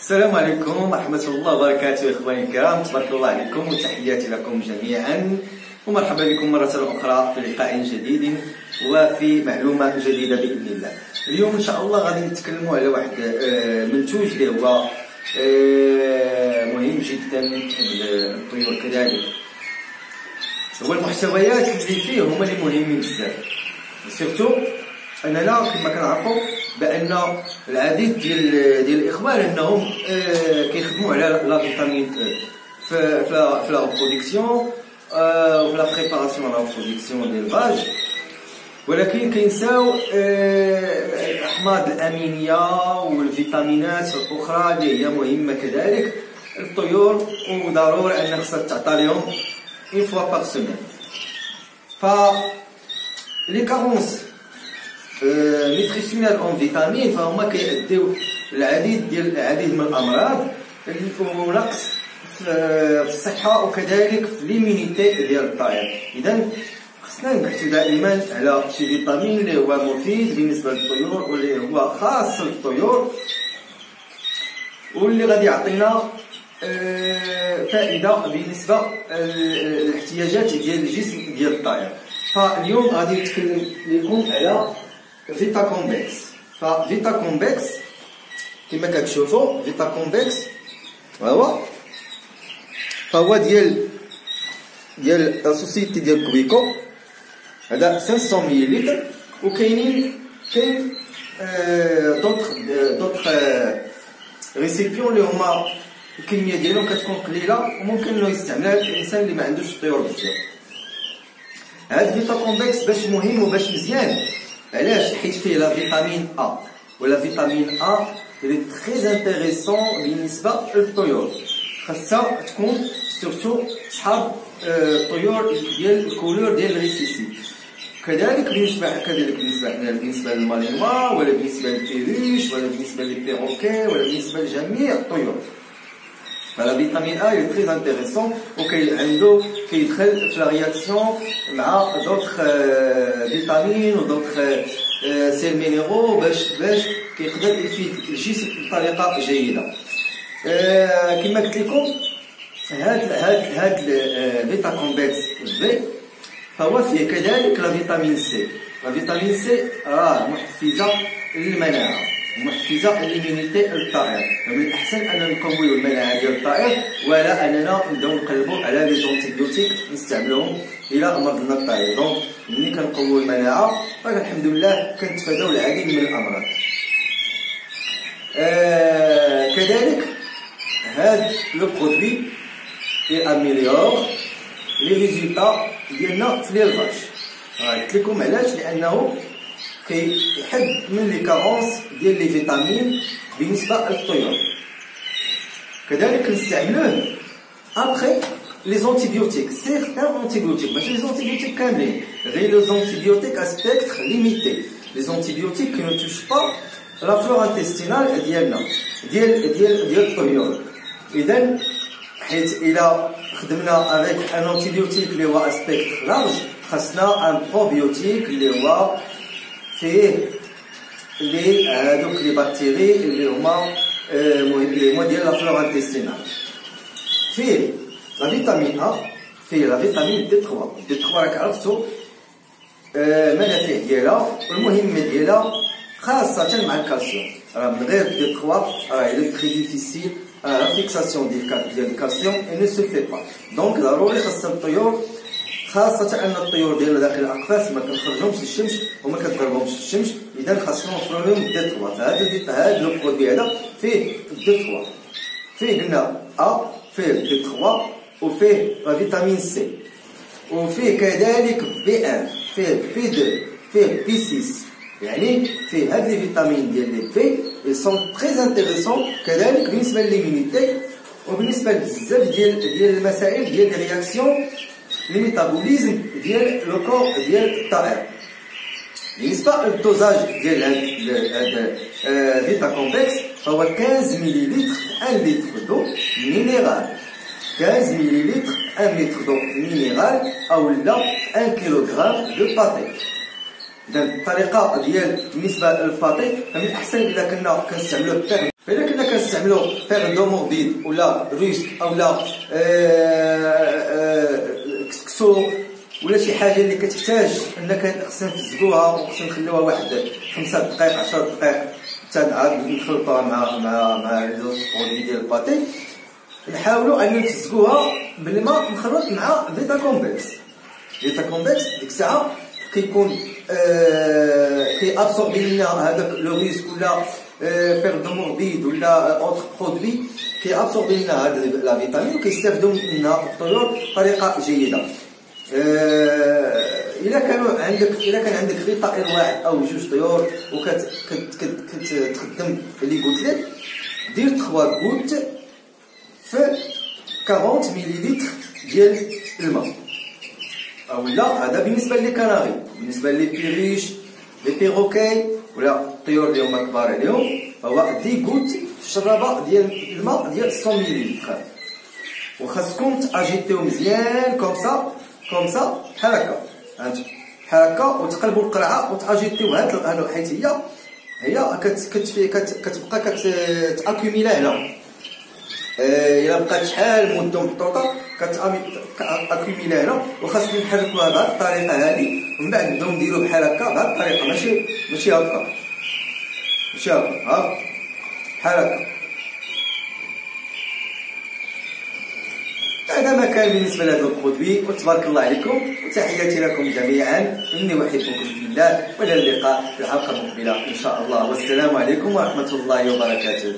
السلام عليكم ورحمة الله وبركاته إخواني الكرام، تبارك الله عليكم وتحياتي لكم جميعا ومرحبا بكم مرة أخرى في لقاء جديد وفي معلومة جديدة بإذن الله. اليوم إن شاء الله غادي نتكلموا على واحد منتوج اللي هو مهم جدا للطيور كذلك. هو المحتويات اللي فيه هما اللي مهمين بزاف، سيرتو اننا كما كنعرفوا بان العديد ديال الاخوان انهم كيخدموا على لا فيتامين في لا برودكسيون وفي لا بريباراسيون لا برودكسيون ديال الفاج، ولكن كينساو الاحماض الامينيه والفيتامينات الاخرى اللي هي مهمه كذلك للطيور، وضروري ان خصها تعطى لهم une fois par semaine. Les carences nutritionnelles en vitamines فهما كيؤديو العديد من الامراض ونقص في الصحه وكذلك في ليمينيتي ديال الطائر. اذا خصنا نبحثوا دائما على شي فيتامين اللي هو مفيد بالنسبه للطيور واللي هو خاص للطيور واللي غادي يعطينا فائده بالنسبه للاحتياجات ديال الجسم ديال الطائر. فاليوم غادي نتكلم لكم على فيتا كومبكس. ففيتا كومبكس كما كتشوفوا فيتا كومبكس فهو ديال لا سوسيتي ديال كويكو، هذا 500 ملل، وكاين دوطخ ريسيبيون اللي هما الكميه ديالهم كتكون قليله وممكن انه يستعملها الانسان اللي ما عندوش طيور بزاف. هاد فيتا كومبكس باش مهم وباش مزيان، علاش؟ حيت فيه لا فيتامين ا، ولا فيتامين ا اللي تري انتريسون بالنسبه للطيور، خاصها تكون سورتو صحاب الطيور ديال الكولور ديال الريسيسي، كذلك بالنسبه للمالينوا ولا بالنسبه للبيروش ولا بالنسبه للبيروكي ولا بالنسبه لجميع الطيور. فلا فيتامين A est très intéressant وعنده كيدخل في لا رياكسيون مع دوطخ فيتامين ودوطخ سيل مينيرو باش كيقدر يفيد الجسم بطريقه جيده. كما قلت لكم هاد فيتا كومبكس في فهو فيه كذلك لا فيتامين سي. لا فيتامين سي راه محفزه للمناعه، محفزه للإيميونيتي للطائر، من الاحسن اننا نقويو المناعه ديال الطائر ولا اننا نبداو نقلبوا على لي زونتيبيوتيك نستعملوهم الى مرضنا الطائر. دونك ملي كنقويو المناعه فالحمد لله كنتفاداو العديد من الامراض. كذلك هاد لو برودوي اميليور لي ريزولتا ديالنا في ليلفاج. قلت لكم علاش؟ لانه كيحد من لي كارونس ديال لي فيتامين بالنسبه للطيور. كذلك نستعملوه ابخي لي زونتيبيوتيك، سيغتان انتيبيوتيك، ماشي لي زونتيبيوتيك كاملين، غير لي زونتيبيوتيك ا سبيكتر ليميتي، لي زونتيبيوتيك كي نو توش با لا فلور انتستينال ديالنا ديال الطيور. اذا حيت الى خدمنا افيك ان انتيبيوتيك اللي هو ا سبيكتر لارج، خاصنا ان بروبيوتيك اللي هو فيه لي هادوك لي بكتيري اللي هما مهمين ديال لا فلور انتستينال. فيه لا فيتامين ا، فيه لا فيتامين دي 3. دي 3 راك عرفتو المنافع ديالها والمهمه ديالها خاصه مع الكالسيوم. راه من غير دي 3 راه الي تري ديفيسيل لا فيكساسيون ديال الكالسيوم اي نو سو في با. دونك ضروري خاص الطيور، خاصة أن الطيور ديالنا داخل الأقفاص ما كنخرجهمش للشمس وما كتقربهمش الشمس، إذا خاصنا نوفرو لهم دي 3. فهاد لو برودوي هذا فيه دي 3، فيه قلنا أ، فيه دي 3، وفيه لا فيتامين سي، وفيه كذلك بي 1، فيه بي 2، فيه بي 6، يعني فيه هاد لي فيتامين ديال لي بي ils sont très intéressants كذلك بالنسبة للإيميونيتي وبالنسبة لبزاف ديال المسائل ديال لي رياكسيون لي ميتابوليزم ديال لو كور ديال الطائر. بالنسبه للدوزاج ديال هاد فيتا كومبكس فهو 15 ملل 1 لتر دو مينيرال، 15 ملل 1 لتر دو مينيرال او لا 1 كيلوغرام دو باتي. إذا الطريقة ديال بالنسبة للباطي فمن الأحسن إذا كنا كنستعملو بيغ، فإذا كنا كنستعملو بيغ دو موربيد ولا روسك أولا كسكسو ولا شي حاجة اللي كتحتاج أنك خصنا نفزقوها وخصنا نخليوها واحد 5 دقائق 10 دقائق حتى عاد نخلطوها مع لي برودوي ديال الباطي، نحاولوا أن نفزقوها بالماء مخلط مع فيتا كومبيكس. فيتا كومبيكس ديك الساعة كيكون كيابسوربي لنا هذاك لو ريسك ولا بيغ دو موربيد ولا اوتر برودوي، كيابسوربي لنا هاد لا فيتامين وكيستافدوا منها الطيور بطريقه جيده. الا كان عندك غير طائر واحد او جوج طيور وكتخدم اللي قلت لك، دير 3 غوت في 40 مليلتر ديال الماء. اولا هذا بالنسبه لي كناري، بالنسبه لي بيريش لي بيروكاي ولا الطيور اللي هما كبار عليهم هو 10 غوت في الشرابه ديال الماء ديال 100 مليلتر، وخاصكم تاجيتيو مزيان كوم سا بحال هكا، بحال هكا، وتقلبوا القرعه وتاجيتيو هاد حيت هي كتبقى كتاكوميلا هنا. الا بقات شحال مده محطوطه كتاكوميلا هنا، وخاصنا نحركوها بهاد الطريقه هادي، ومن بعد نبداو نديرو بحال هكا بهاد الطريقه، ماشي هكا، ها بحال هكا. هذا ما كان بالنسبه لهذا البرودوي، وتبارك الله عليكم، وتحياتي لكم جميعا، اني احبكم في الله، والى اللقاء في الحلقه المقبله ان شاء الله، والسلام عليكم ورحمه الله وبركاته.